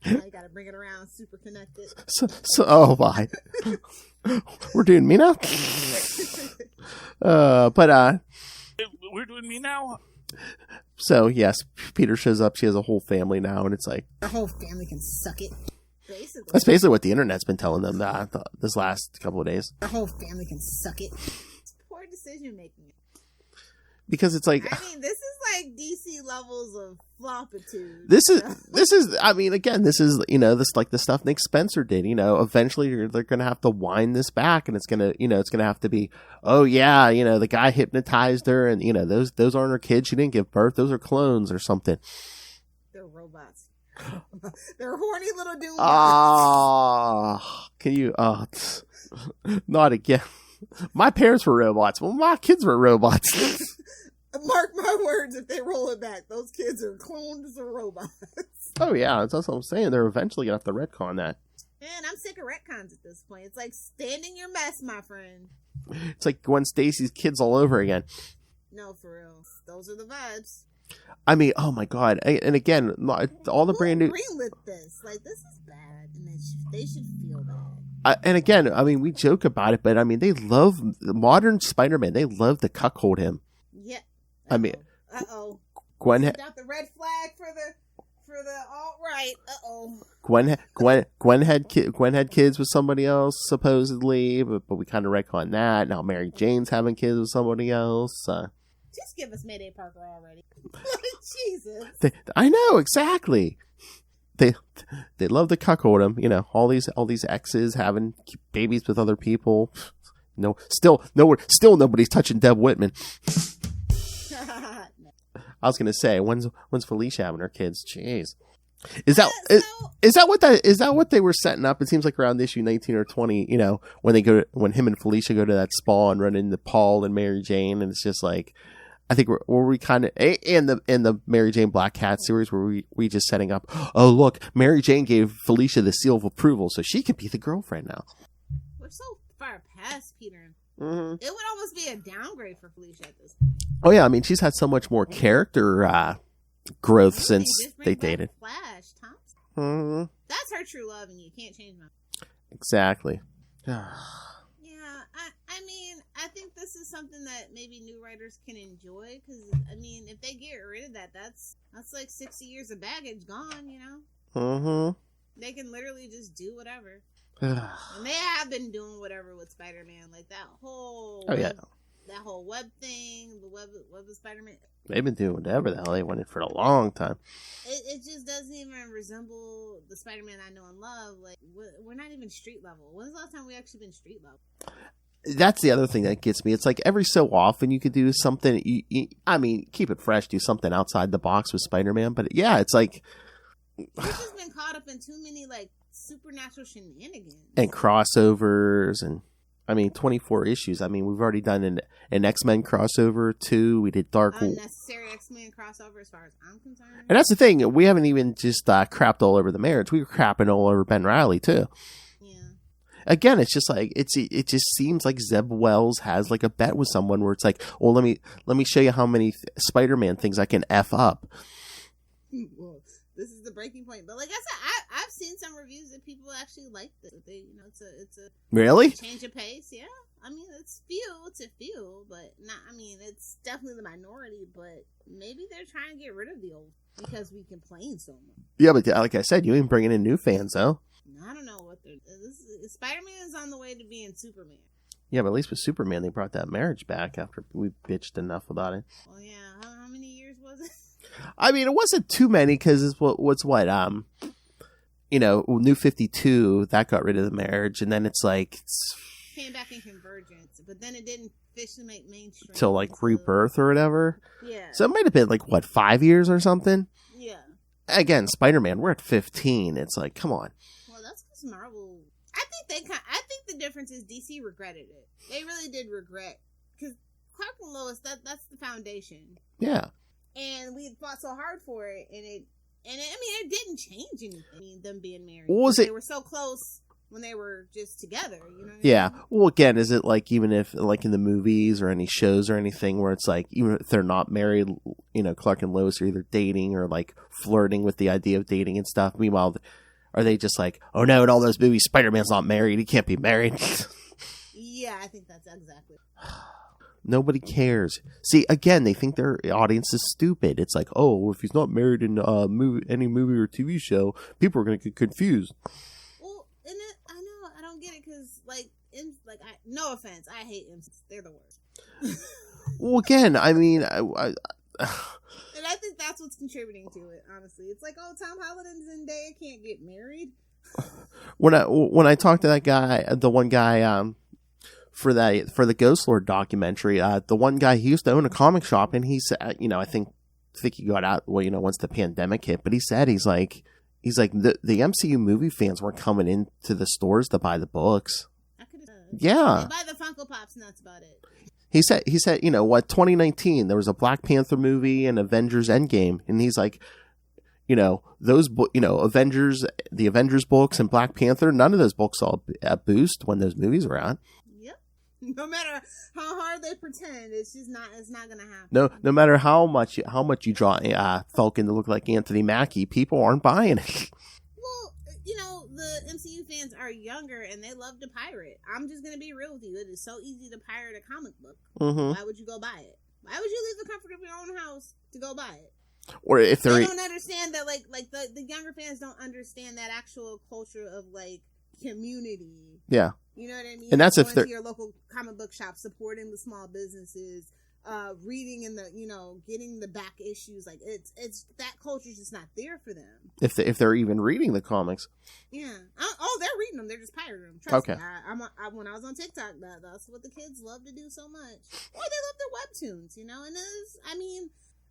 Now you gotta bring it around super connected. Oh my. We're doing me now? We're doing me now? So, yes, Peter shows up. She has a whole family now, and it's like, her whole family can suck it. Basically. That's basically what the internet's been telling them this last couple of days. Her whole family can suck it. It's poor decision making. because it's like, I mean, this is like DC levels of floppitude. This is. I mean, again, this is this like the stuff Nick Spencer did. Eventually they're gonna have to wind this back, and it's gonna have to be, oh yeah, the guy hypnotized her, and those aren't her kids. She didn't give birth. Those are clones or something. They're robots. They're horny little dudes. Can you? Not again. My parents were robots. Well, my kids were robots. Mark my words, if they roll it back, those kids are cloned as robots. Oh, yeah. That's what I'm saying. They're eventually going to have to retcon that. Man, I'm sick of retcons at this point. It's like stand in your mess, my friend. It's like Gwen Stacy's kids all over again. No, for real. Those are the vibes. I mean, oh my God. And again, all the brand new... greenlit this. Like, this is bad, and they should feel bad. And again, I mean, we joke about it, but I mean, they love modern Spider-Man. They love to cuckold him. Yeah. I mean, Gwen got the red flag for the alt-right. Gwen had kids with somebody else supposedly, but we kind of retcon that. Now Mary Jane's having kids with somebody else. Just give us Mayday Parker already. Jesus. I know exactly. They love to cuckold him, all these exes having babies with other people. No, still nobody's touching Deb Whitman. I was gonna say, when's Felicia having her kids? Jeez, is that what they were setting up? It seems like around issue 19 or 20, when him and Felicia go to that spa and run into Paul and Mary Jane, and it's just like, I think we kind of in the Mary Jane Black Cat series where we just setting up. Oh look, Mary Jane gave Felicia the seal of approval, so she can be the girlfriend now. We're so far past Peter. Mm-hmm. It would almost be a downgrade for Felicia at this point. Oh yeah, I mean she's had so much more character growth since they dated. Flash Thompson. Mm-hmm. That's her true love, and you can't change that. Exactly. I mean, I think this is something that maybe new writers can enjoy, because, I mean, if they get rid of that, that's like 60 years of baggage gone, Mm-hmm. They can literally just do whatever. And they have been doing whatever with Spider-Man, like that whole that whole web thing, the web of Spider-Man. They've been doing whatever the hell they wanted for a long time. It just doesn't even resemble the Spider-Man I know and love. Like, we're not even street level. When's the last time we actually been street level? That's the other thing that gets me. It's like every so often you could do something. I mean, keep it fresh, do something outside the box with Spider-Man. But yeah, it's like we've just been caught up in too many like supernatural shenanigans and crossovers, and I mean 24 issues. I mean, we've already done an X-Men crossover too. We did unnecessary X-Men crossover as far as I'm concerned. And that's the thing. We haven't even just crapped all over the marriage. We were crapping all over Ben Reilly too. Again, it's just like it just seems like Zeb Wells has like a bet with someone where it's like, well, let me show you how many Spider-Man things I can F up. Well, this is the breaking point. But like I said, I've seen some reviews that people actually like this. They, it's a really change of pace. Yeah, I mean it's few, but not. I mean it's definitely the minority. But maybe they're trying to get rid of the old because we complain so much. Yeah, but like I said, you ain't bringing in new fans though. I don't know what they're. Spider-Man is on the way to being Superman. Yeah, but at least with Superman, they brought that marriage back after we bitched enough about it. Well, yeah. How many years was it? I mean, it wasn't too many because it's New 52 that got rid of the marriage, and then it's like came back in Convergence, but then it didn't officially make mainstream till like Rebirth or whatever. Yeah. So it might have been like 5 years or something. Yeah. Again, Spider-Man, we're at 15. It's like, come on. Well, that's because Marvel. I think the difference is DC regretted it. They really did regret, because Clark and Lois, that's the foundation. Yeah. And we had fought so hard for it, and it didn't change anything. I mean, them being married. They were so close when they were just together, you know? Yeah. I mean? Well, again, is it like, even if like in the movies or any shows or anything where it's like, even if they're not married, Clark and Lois are either dating or like flirting with the idea of dating and stuff. Meanwhile, are they just like, oh no, in all those movies, Spider-Man's not married. He can't be married. Yeah, I think that's exactly. Nobody cares. See, again, they think their audience is stupid. It's like, oh, if he's not married in any movie or TV show, people are going to get confused. Well, and I know, I don't get it because, no offense, I hate MCs. They're the worst. Well, again, I mean, and I think that's what's contributing to it. Honestly, it's like, oh, Tom Holland and Zendaya can't get married. When I talked to that guy, the one guy for the Ghost Lord documentary, the one guy, he used to own a comic shop, and he said, I think he got out once the pandemic hit, but he said he's like the MCU movie fans weren't coming into the stores to buy the books. Yeah, they buy the Funko Pops, and that's about it. He said 2019 there was a Black Panther movie and Avengers Endgame, and he's like, those Avengers, the Avengers books and Black Panther, none of those books saw a boost when those movies were out. Yep. No matter how hard they pretend, it's not gonna happen. No matter how much you draw Falcon to look like Anthony Mackie, people aren't buying it. Well, the MCU fans are younger and they love to pirate. I'm just gonna be real with you. It is so easy to pirate a comic book. Mm-hmm. Why would you go buy it? Why would you leave the comfort of your own house to go buy it? Or if they don't understand that, like the younger fans don't understand that actual culture of like community. Yeah, you know what I mean. And that's going to your local comic book shop, supporting the small businesses, reading in the getting the back issues. Like it's that culture's just not there for them. If they're even reading the comics. Yeah. They're reading them. They're just pirating them. Trust me. When I was on TikTok, that's what the kids love to do so much. Or they love their webtoons, and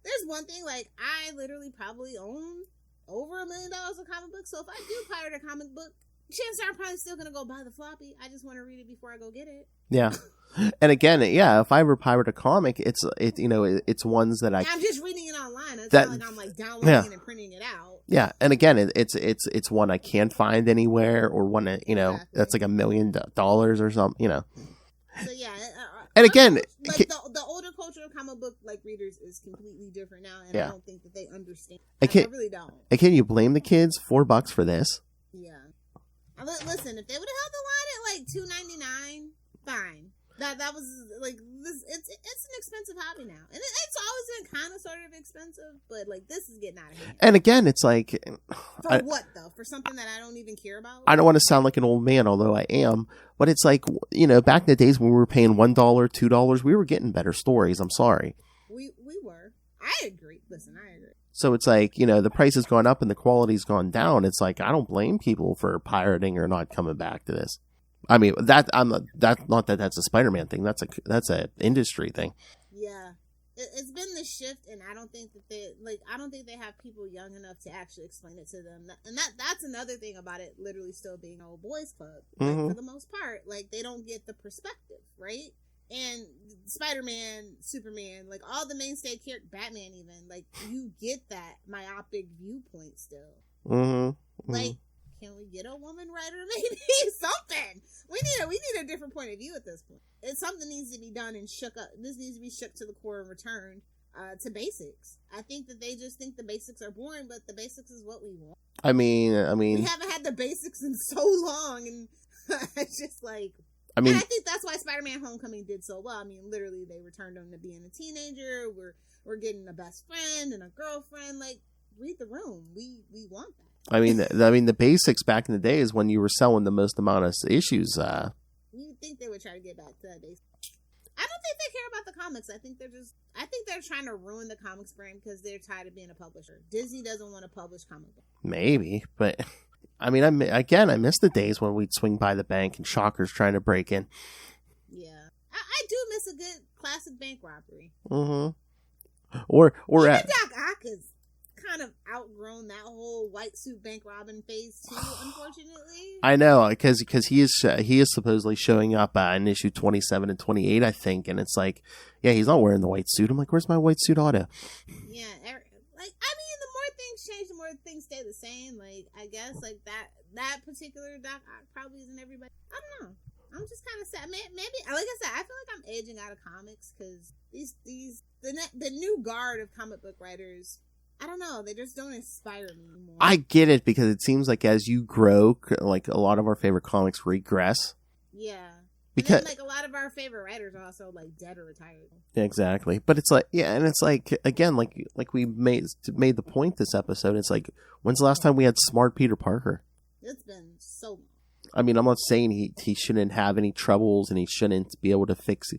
there's one thing, like, I literally probably own over $1 million of comic books, so if I do pirate a comic book, chances are I'm probably still going to go buy the floppy. I just want to read it before I go get it. Yeah. And again, if I ever pirate a comic, it's ones that I'm just reading it online. It's not like I'm, like, downloading it and printing it out. Yeah, and again, it's one I can't find anywhere, or one that, that's like $1 million or something, So, yeah. And again, like the older culture of comic book like readers is completely different now, and I don't think that they understand. I really don't. And can you blame the kids? $4 for this? Yeah. Listen, if they would have held the line at like $2.99, fine. That was like this. It's an expensive hobby now, and it's always been kind of sort of expensive, but like this is getting out of hand. And again, it's like what though? For something that I don't even care about. I don't want to sound like an old man, although I am. But it's like back in the days when we were paying $1, $2, we were getting better stories. I'm sorry. We were. I agree. Listen, I agree. So it's like the price has gone up and the quality's gone down. It's like I don't blame people for pirating or not coming back to this. I mean that's a Spider-Man thing. That's a industry thing. Yeah, it's been the shift, and I don't think that they have people young enough to actually explain it to them. And that's another thing about it. Literally, still being an old boys club for the most part. Like they don't get the perspective, right? And Spider-Man, Superman, like all the mainstay characters, Batman, even like you get that myopic viewpoint still. Like. Can we get a woman writer? Maybe something. We need a different point of view at this point. Something needs to be done and shook up. This needs to be shook to the core and returned to basics. I think that they just think the basics are boring, but the basics is what we want. I mean, we haven't had the basics in so long, and it's just like. And I think that's why Spider-Man: Homecoming did so well. I mean, literally, they returned him to being a teenager. We're getting a best friend and a girlfriend. Like, read the room. We want that. I mean, the basics back in the day is when you were selling the most amount of issues. You'd think they would try to get back to that basic. I don't think they care about the comics. I think they're trying to ruin the comics brand because they're tired of being a publisher. Disney doesn't want to publish comic books. Maybe, but I mean, I miss the days when we'd swing by the bank and Shockers trying to break in. Yeah, I do miss a good classic bank robbery. Or even Doc Ock is kind of outgrown that whole white suit bank robbing phase too, unfortunately. I know, because he is supposedly showing up in issue 27 and 28, I think, and it's like, yeah, he's not wearing the white suit. I'm like, where's my white suit auto? Yeah, the more things change, the more things stay the same. Like, I guess, like that particular Doc Ock probably isn't everybody. I don't know. I'm just kind of sad. Maybe, like I said, I feel like I'm aging out of comics because the new guard of comic book writers. I don't know. They just don't inspire me anymore. I get it because it seems like as you grow, like a lot of our favorite comics regress. Yeah. Because like a lot of our favorite writers are also like dead or retired. Exactly. But it's like, yeah, and it's like, again, like we made the point this episode. It's like, when's the last time we had smart Peter Parker? It's been so long. I mean, I'm not saying he shouldn't have any troubles and he shouldn't be able to fix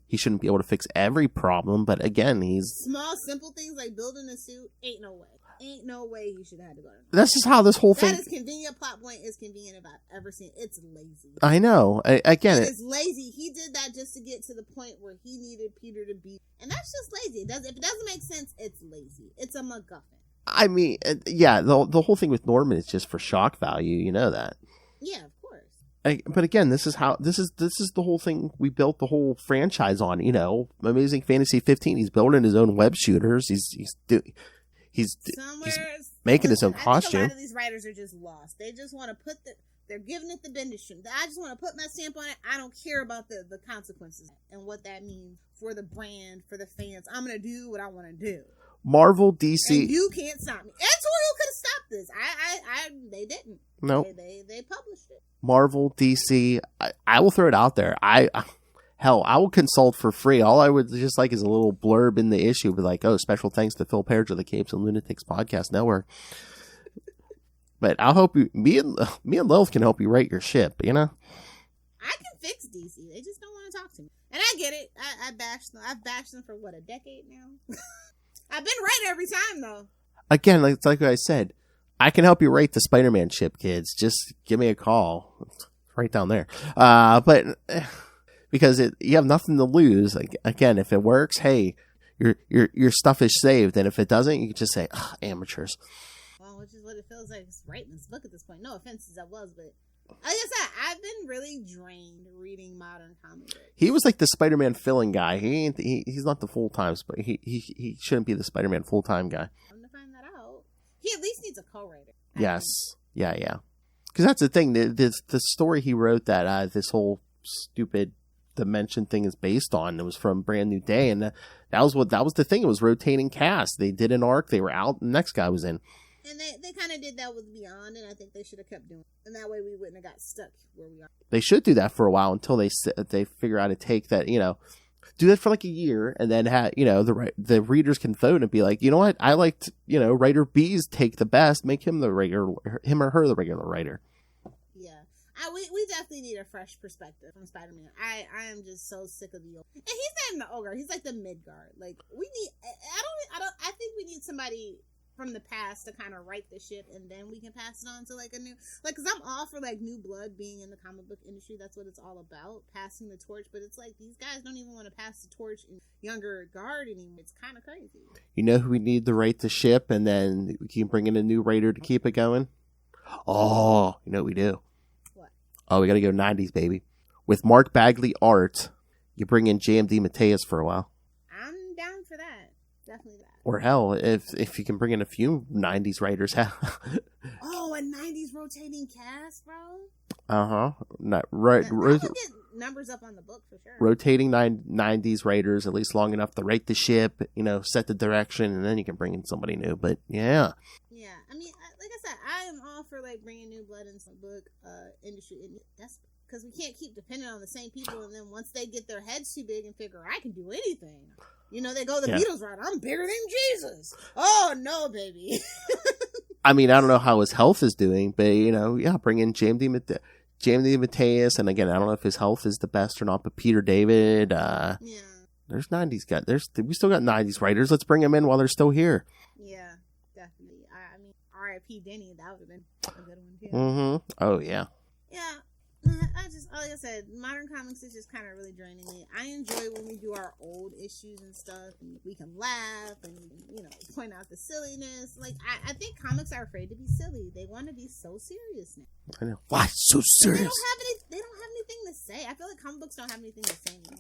every problem, but again, he's small, simple things like building a suit. Ain't no way he should have had to go. That's just how this whole thing. That is convenient. Plot point is convenient if I've ever seen. It's lazy. I know. It's lazy. He did that just to get to the point where he needed Peter to be, and that's just lazy. If it doesn't make sense, it's lazy. It's a MacGuffin. I mean, yeah, the whole thing with Norman is just for shock value. You know that. Yeah, of course. But again, this is the whole thing we built the whole franchise on. You know, Amazing Fantasy 15. He's building his own web shooters. He's making his own costume. A lot of these writers are just lost. They just want to they're giving it the benediction. I just want to put my stamp on it. I don't care about the consequences and what that means for the brand, for the fans. I'm going to do what I want to do. Marvel, DC. And you can't stop me. Editorial could have stopped this. They didn't. No. Nope. They published it. Marvel, DC. I will throw it out there. Hell, I will consult for free. All I would just like is a little blurb in the issue, be like, "Oh, special thanks to Phil Perich of the Capes and Lunatics Podcast Network." But I'll help you. Me and Lilith can help you write your ship. You know. I can fix DC. They just don't want to talk to me, and I get it. I bashed them. I've bashed them for what, a decade now. I've been right every time though. Again, like what I said, I can help you write the Spider-Man ship, kids. Just give me a call. It's right down there. But. Because you have nothing to lose. Like, again, if it works, hey, your stuff is saved, and if it doesn't, you can just say, amateurs. Well, which is what it feels like writing this book at this point. No offense as I was, but like I said, I've been really drained reading modern comic books. He was like the Spider-Man filling guy. He's not the full-time, but he shouldn't be the Spider-Man full-time guy. I'm gonna find that out. He at least needs a co-writer. Yes, yeah. Because that's the thing. The story he wrote that this whole stupid dimension thing is based on. It was from Brand New Day, and that was the thing. It was rotating cast. They did an arc, they were out, and the next guy was in. And they kind of did that with Beyond, and I think they should have kept doing it. And that way we wouldn't have got stuck where we are. They should do that for a while until they figure out to take that, do that for like a year, and then the readers can vote and be like, you know what, I liked, writer B's take the best, make him him or her the regular writer. We definitely need a fresh perspective from Spider-Man. I am just so sick of the old. And he's not even the ogre. He's like the Midgard. Like, we need. I think we need somebody from the past to kind of write the ship, and then we can pass it on to like a new. Like, because I'm all for like new blood being in the comic book industry. That's what it's all about, passing the torch. But it's like these guys don't even want to pass the torch in younger guard anymore. It's kind of crazy. You know who we need to write the ship, and then we can bring in a new writer to keep it going. Oh, you know what we do. Oh, we got to go 90s, baby. With Mark Bagley art, you bring in J.M. DeMatteis for a while. I'm down for that. Definitely that. Or hell, if you can bring in a few 90s writers. Oh, a 90s rotating cast, bro? Uh-huh. Right. We'll get numbers up on the book for sure. Rotating 90s writers, at least long enough to write the ship, set the direction, and then you can bring in somebody new. But, yeah. Yeah, I mean, like I said, I am all for like bringing new blood into the book industry. And that's because we can't keep depending on the same people. And then once they get their heads too big and figure I can do anything, they go the Beatles route. I'm bigger than Jesus. Oh no, baby. I mean, I don't know how his health is doing, but bring in J.M. DeMatteis, and again, I don't know if his health is the best or not, but Peter David. Yeah. There's 90s guys. We still got 90s writers. Let's bring them in while they're still here. Yeah. R.I.P. Denny, that would have been a good one too. Mm-hmm. Oh yeah. Yeah, like I said, modern comics is just kind of really draining me. I enjoy when we do our old issues and stuff, and we can laugh and point out the silliness. Like I think comics are afraid to be silly. They want to be so serious now. I know. Why so serious? They don't have anything to say. I feel like comic books don't have anything to say anymore.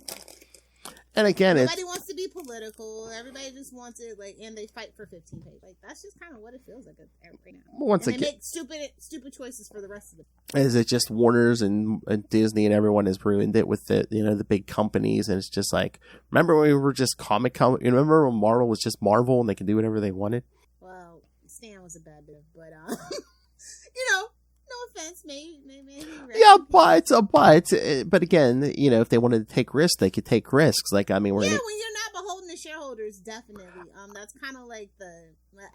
And again, nobody wants to be political. Everybody just wants it, and they fight for 15 pages. Like, that's just kind of what it feels like right now. They make stupid choices for the rest of the. Is it just Warner's and Disney and everyone has ruined it with the big companies, and it's just like, remember when we were just comic company? Remember when Marvel was just Marvel and they could do whatever they wanted? Well, Stan was a bad dude, but no offense, maybe. Yeah, but again, if they wanted to take risks, they could take risks. Like, I mean, when you're not beholden the shareholders, definitely. That's kind of like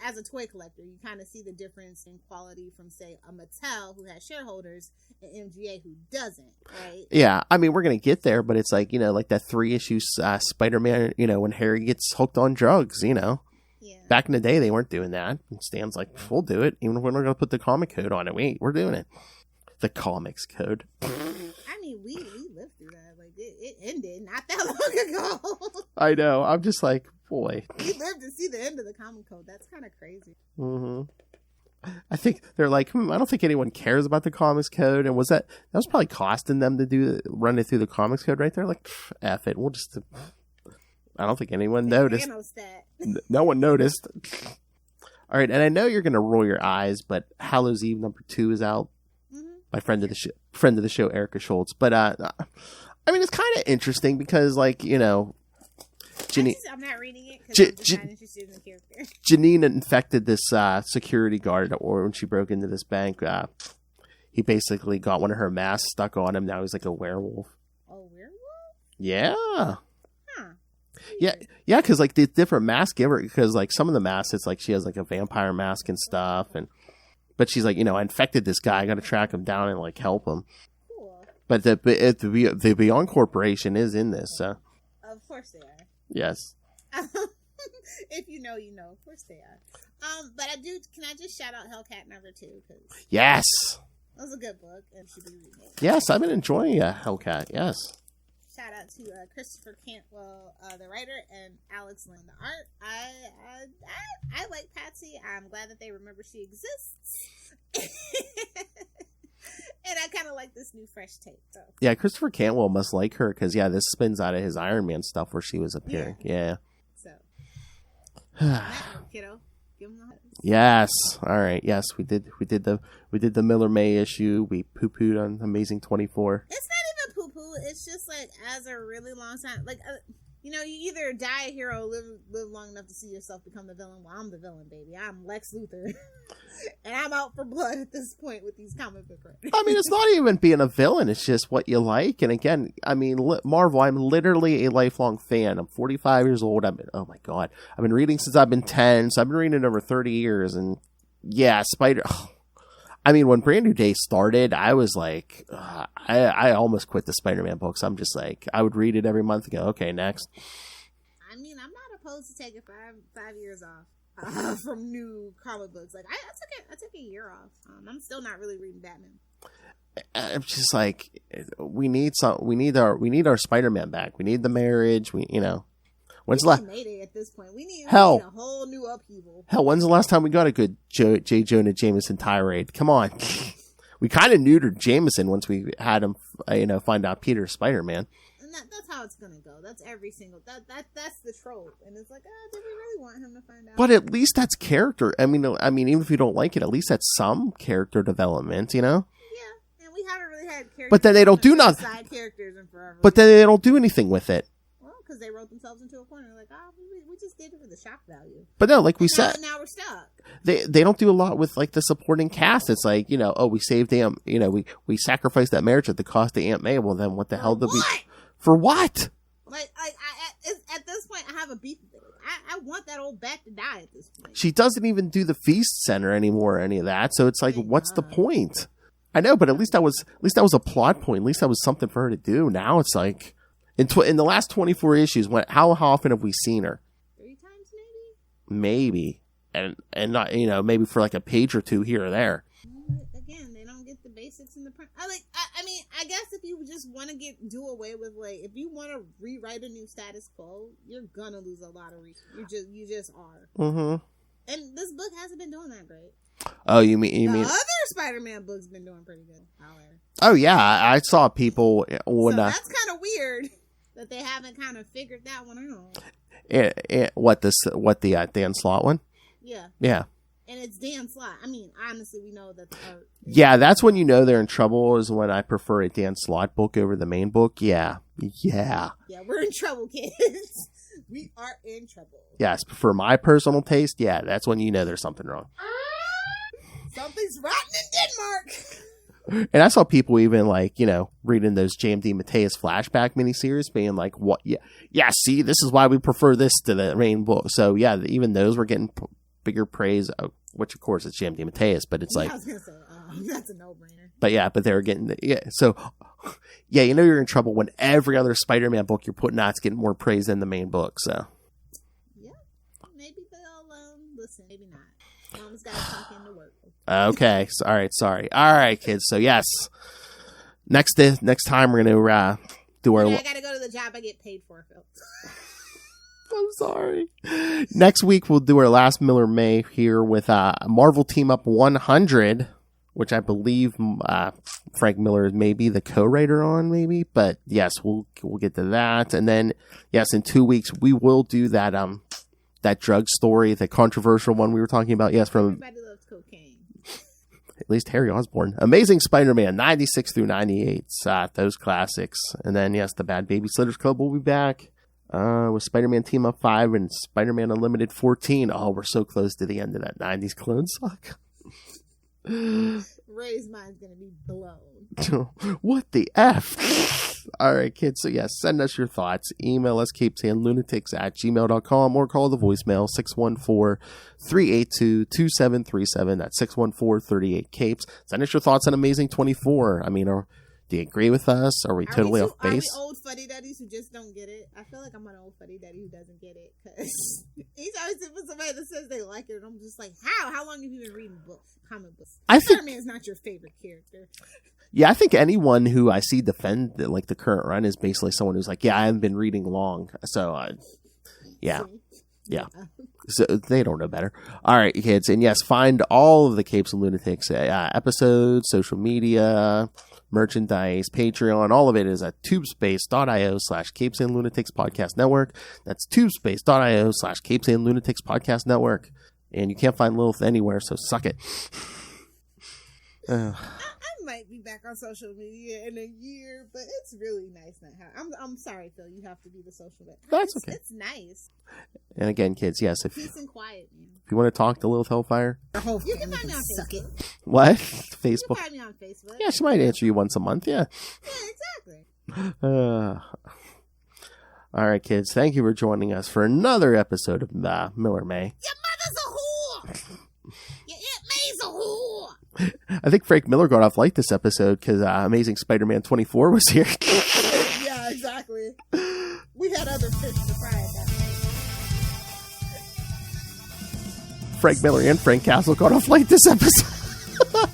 as a toy collector, you kind of see the difference in quality from, say, a Mattel who has shareholders and MGA who doesn't, right? Yeah, I mean, we're going to get there, but it's like, like that 3-issue Spider-Man, when Harry gets hooked on drugs, Yeah. Back in the day, they weren't doing that. And Stan's like, we'll do it. Even if we're not going to put the comic code on it. We're doing it. The comics code. I mean, we lived through that. Like, it ended not that long ago. I know. I'm just like, boy. We lived to see the end of the comic code. That's kind of crazy. Mm-hmm. I think they're like, I don't think anyone cares about the comics code. And that was probably costing them to run it through the comics code right there. Like, F it. We'll just... I don't think anyone noticed. No one noticed. All right, and I know you're going to roll your eyes, but Hallows Eve #2 is out. Mm-hmm. My friend of the show, Erica Schultz. But I mean, it's kind of interesting because, like, Janine. I'm not reading it because I'm just not interested in the character. Janine infected this security guard, or when she broke into this bank, he basically got one of her masks stuck on him. Now he's like a werewolf. A werewolf? Yeah. Yeah, because like the different masks give her, because like some of the masks, it's like she has like a vampire mask and stuff, but she's like, I infected this guy, I got to track him down and like help him. Cool. But the Beyond Corporation is in this. Of course they are. Yes. If you know, you know. Of course they are. But can I just shout out Hellcat #2? Cause yes. That was a good book and should be remade. Yes, I've been enjoying Hellcat. Yes. Shout out to Christopher Cantwell, the writer, and Alex Lynn, the art. I like Patsy. I'm glad that they remember she exists. And I kind of like this new fresh take. So. Yeah, Christopher Cantwell must like her because, this spins out of his Iron Man stuff where she was appearing. Yeah. So. Kiddo. Give him the Yes. All right. Yes, we did the Miller May issue. We poo-pooed on Amazing 24. It's not even poo-poo. It's just like, as a really long time, like, you either die a hero, live long enough to see yourself become the villain. Well, I'm the villain, baby. I'm Lex Luthor. And I'm out for blood at this point with these comic book writers. I mean, it's not even being a villain. It's just what you like. And again, I mean, Marvel, I'm literally a lifelong fan. I'm 45 years old. Oh my God. I've been reading since I've been 10. So I've been reading over 30 years. And yeah, I mean, when Brand New Day started, I was like, I almost quit the Spider-Man books. I'm just like, I would read it every month and go, okay, next. I mean, I'm not opposed to taking five years off from new comic books. Like, I took a year off. I'm still not really reading Batman. I'm just like, we need our Spider-Man back. We need the marriage. When's the last? Made it at this point. We need a whole new upheaval. Hell, when's the last time we got a good J. Jonah Jameson tirade? Come on. We kind of neutered Jameson once we had him, find out Peter's Spider-Man. And that's how it's gonna go. That's every single that's the trope. And it's like, did we really want him to find out? But at least that's character. I mean, even if you don't like it, at least that's some character development, Yeah, and we haven't really had characters. But then they don't do nothing. Side characters in forever. But then they don't do anything with it. Because they wrote themselves into a corner. Like, we just did it for the shock value. But no, like we said, now we're stuck. They don't do a lot with like the supporting cast. It's like, we saved Aunt, we sacrificed that marriage at the cost of Aunt May. Well, then what the hell did we? For what? Like at this point, I have a beef with it. I want that old bat to die at this point. She doesn't even do the feast center anymore or any of that. So it's like, what's the point? I know, but at least that was a plot point. At least that was something for her to do. Now it's like. In the last 24 issues, how often have we seen her? 3 times, maybe. And not, maybe for like a page or two here or there. Again, they don't get the basics in the print. I mean, I guess if you just want to do away with, like, if you want to rewrite a new status quo, you're gonna lose a lot of reach. You just are. Mm-hmm. And this book hasn't been doing that great. Oh, you mean the other Spider-Man books been doing pretty good. However. Oh yeah, I saw people when so that's kind of weird. That they haven't kind of figured that one out. What the Dan Slott one? Yeah. Yeah. And it's Dan Slott. I mean, honestly, we know that the art. Yeah, that's when you know they're in trouble. Is when I prefer a Dan Slott book over the main book. Yeah. Yeah, we're in trouble, kids. We are in trouble. Yes, for my personal taste, yeah, that's when you know there's something wrong. Something's rotten in Denmark. And I saw people even like, reading those JMD Mateus flashback miniseries being like, what? Yeah, see, this is why we prefer this to the main book. So yeah, even those were getting bigger praise, which of course it's JMD Mateus, but it's like, I was going to say, that's a no-brainer. But they were getting, so you're in trouble when every other Spider-Man book you're putting out's getting more praise than the main book, so. Yeah, maybe they'll listen, maybe not. Mom's got to talk into work. Okay. All right. Sorry. All right, kids. So yes, next time we're gonna do our. I gotta go to the job I get paid for, Phil. I'm sorry. Next week we'll do our last Miller May here with Marvel Team Up 100, which I believe Frank Miller is maybe the co-writer on, maybe. But yes, we'll get to that, and then yes, in 2 weeks we will do that that drug story, the controversial one we were talking about. Yes, from. Everybody loves cocaine. At least Harry Osborn. Amazing Spider-Man 96 through 98. Those classics. And then, yes, the Bad Babysitters Club will be back with Spider-Man Team Up 5 and Spider-Man Unlimited 14. Oh, we're so close to the end of that 90s clone saga. Ray's mind's going to be blown. What the F? All right, kids. So, yes, send us your thoughts. Email us, CapesandLunatics@gmail.com, or call the voicemail, 614-382-2737. That's 614-38-CAPES. Send us your thoughts on Amazing 24. I mean, do you agree with us? Are we totally off base? Are we old fuddy-duddies who just don't get it? I feel like I'm an old fuddy-duddy who doesn't get it. Because he's always with somebody that says they like it. And I'm just like, how? How long have you been reading comic books? Spider-Man's not your favorite character. Yeah, I think anyone who I see defend the current run is basically someone who's like, yeah, I haven't been reading long. So, yeah. So they don't know better. All right, kids. And yes, find all of the Capes and Lunatics episodes, social media, merchandise, Patreon. All of it is at tubespace.io/CapesandLunatics Podcast Network. That's tubespace.io/CapesandLunatics Podcast Network. And you can't find Lilith anywhere, so suck it. I might be back on social media in a year, but it's really nice not having. I'm sorry, Phil. You have to be the social media. That's okay. It's nice. And again, kids, yes, peace and quiet, man. If you want to talk to Lilith Hellfire, you can find me on Facebook. What? Facebook? You can find me on Facebook. Yeah, she might answer you once a month. Yeah. Yeah, exactly. All right, kids. Thank you for joining us for another episode of Miller May. Your mother's a whore. Your Aunt May's a whore. I think Frank Miller got off light this episode because Amazing Spider-Man 24 was here. Yeah, exactly. We had other fish to fry at that point. Frank Miller and Frank Castle got off light this episode. I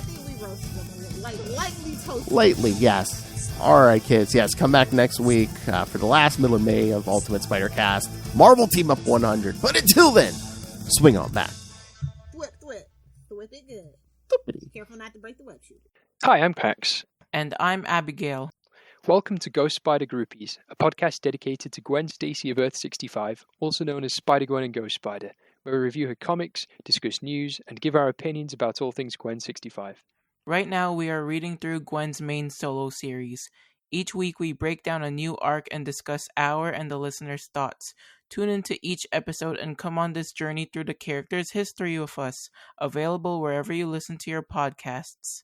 think we roasted them a little. Lightly toasted. Lightly, yes. All right, kids. Yes, come back next week for the last Miller May of Ultimate Spider-Cast. Marvel Team Up 100. But until then, swing on back. Whip it good. Careful not to break the web shooter. Hi, I'm Pax. And I'm Abigail. Welcome to Ghost Spider Groupies, a podcast dedicated to Gwen Stacy of Earth 65, also known as Spider-Gwen and Ghost Spider, where we review her comics, discuss news, and give our opinions about all things Gwen 65. Right now, we are reading through Gwen's main solo series. Each week, we break down a new arc and discuss our and the listener's thoughts. Tune into each episode and come on this journey through the character's history with us, available wherever you listen to your podcasts.